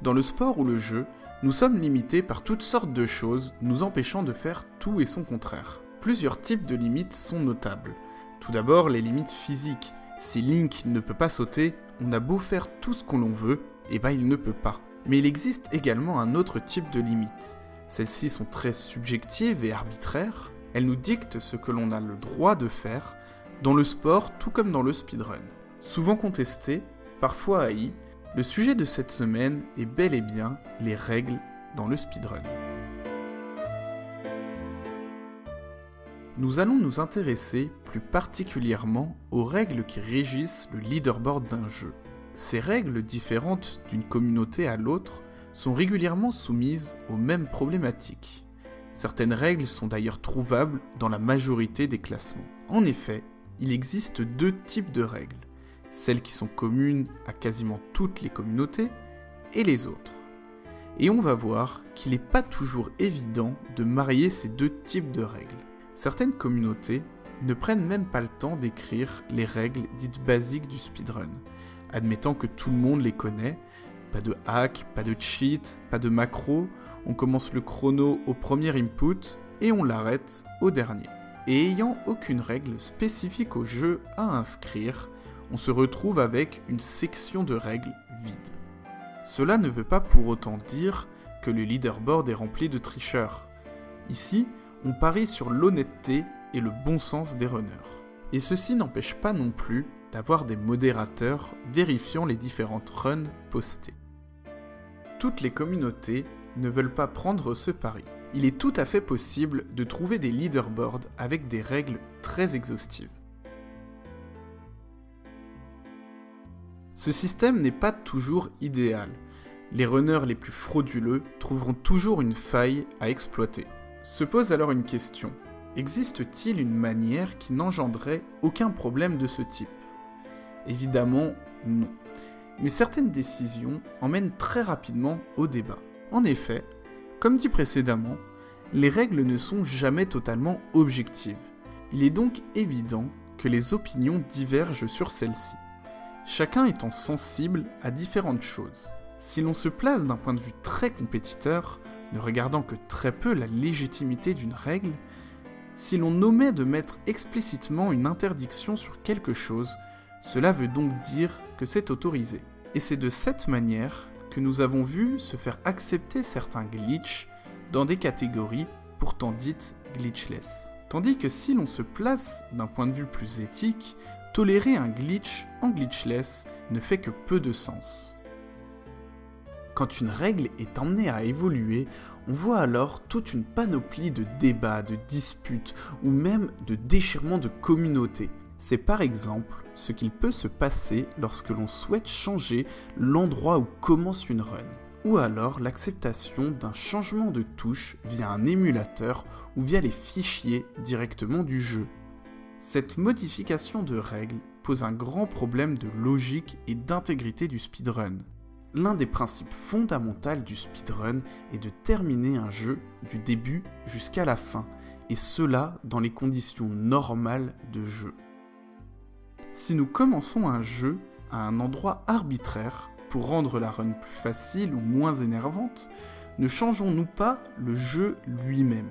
Dans le sport ou le jeu, nous sommes limités par toutes sortes de choses, nous empêchant de faire tout et son contraire. Plusieurs types de limites sont notables. Tout d'abord, les limites physiques. Si Link ne peut pas sauter, on a beau faire tout ce qu'on l'on veut, et il ne peut pas. Mais il existe également un autre type de limites. Celles-ci sont très subjectives et arbitraires. Elles nous dictent ce que l'on a le droit de faire, dans le sport tout comme dans le speedrun. Souvent contesté, parfois haï, le sujet de cette semaine est bel et bien les règles dans le speedrun. Nous allons nous intéresser plus particulièrement aux règles qui régissent le leaderboard d'un jeu. Ces règles, différentes d'une communauté à l'autre, sont régulièrement soumises aux mêmes problématiques. Certaines règles sont d'ailleurs trouvables dans la majorité des classements. En effet, il existe deux types de règles, celles qui sont communes à quasiment toutes les communautés et les autres. Et on va voir qu'il n'est pas toujours évident de marier ces deux types de règles. Certaines communautés ne prennent même pas le temps d'écrire les règles dites basiques du speedrun, admettant que tout le monde les connaît, pas de hack, pas de cheat, pas de macro, on commence le chrono au premier input et on l'arrête au dernier. Et ayant aucune règle spécifique au jeu à inscrire, on se retrouve avec une section de règles vide. Cela ne veut pas pour autant dire que le leaderboard est rempli de tricheurs. Ici, on parie sur l'honnêteté et le bon sens des runners. Et ceci n'empêche pas non plus d'avoir des modérateurs vérifiant les différentes runs postées. Toutes les communautés ne veulent pas prendre ce pari. Il est tout à fait possible de trouver des leaderboards avec des règles très exhaustives. Ce système n'est pas toujours idéal. Les runners les plus frauduleux trouveront toujours une faille à exploiter. Se pose alors une question. Existe-t-il une manière qui n'engendrerait aucun problème de ce type ? Évidemment, non. Mais certaines décisions emmènent très rapidement au débat. En effet, comme dit précédemment, les règles ne sont jamais totalement objectives. Il est donc évident que les opinions divergent sur celles-ci, chacun étant sensible à différentes choses. Si l'on se place d'un point de vue très compétiteur, ne regardant que très peu la légitimité d'une règle, si l'on omet de mettre explicitement une interdiction sur quelque chose, cela veut donc dire que c'est autorisé. Et c'est de cette manière que nous avons vu se faire accepter certains glitches dans des catégories pourtant dites glitchless. Tandis que si l'on se place d'un point de vue plus éthique, tolérer un glitch en glitchless ne fait que peu de sens. Quand une règle est emmenée à évoluer, on voit alors toute une panoplie de débats, de disputes ou même de déchirements de communautés. C'est par exemple ce qu'il peut se passer lorsque l'on souhaite changer l'endroit où commence une run, ou alors l'acceptation d'un changement de touche via un émulateur ou via les fichiers directement du jeu. Cette modification de règles pose un grand problème de logique et d'intégrité du speedrun. L'un des principes fondamentaux du speedrun est de terminer un jeu du début jusqu'à la fin, et cela dans les conditions normales de jeu. Si nous commençons un jeu à un endroit arbitraire pour rendre la run plus facile ou moins énervante, ne changeons-nous pas le jeu lui-même?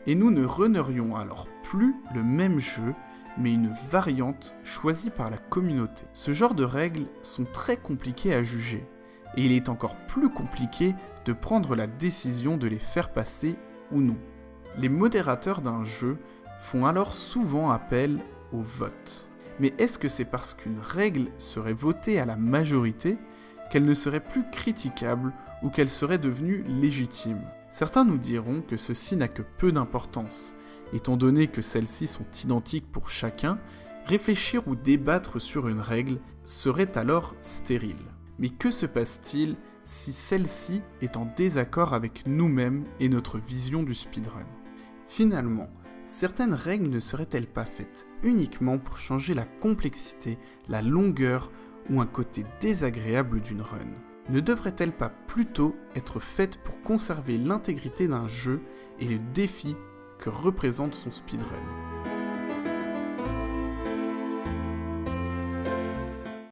Et nous ne runnerions alors plus le même jeu, mais une variante choisie par la communauté. Ce genre de règles sont très compliquées à juger, et il est encore plus compliqué de prendre la décision de les faire passer ou non. Les modérateurs d'un jeu font alors souvent appel au vote. Mais est-ce que c'est parce qu'une règle serait votée à la majorité qu'elle ne serait plus critiquable ou qu'elle serait devenue légitime? Certains nous diront que ceci n'a que peu d'importance. Étant donné que celles-ci sont identiques pour chacun, réfléchir ou débattre sur une règle serait alors stérile. Mais que se passe-t-il si celle-ci est en désaccord avec nous-mêmes et notre vision du speedrun? Finalement, certaines règles ne seraient-elles pas faites uniquement pour changer la complexité, la longueur ou un côté désagréable d'une run? Ne devraient-elles pas plutôt être faites pour conserver l'intégrité d'un jeu et le défi que représente son speedrun?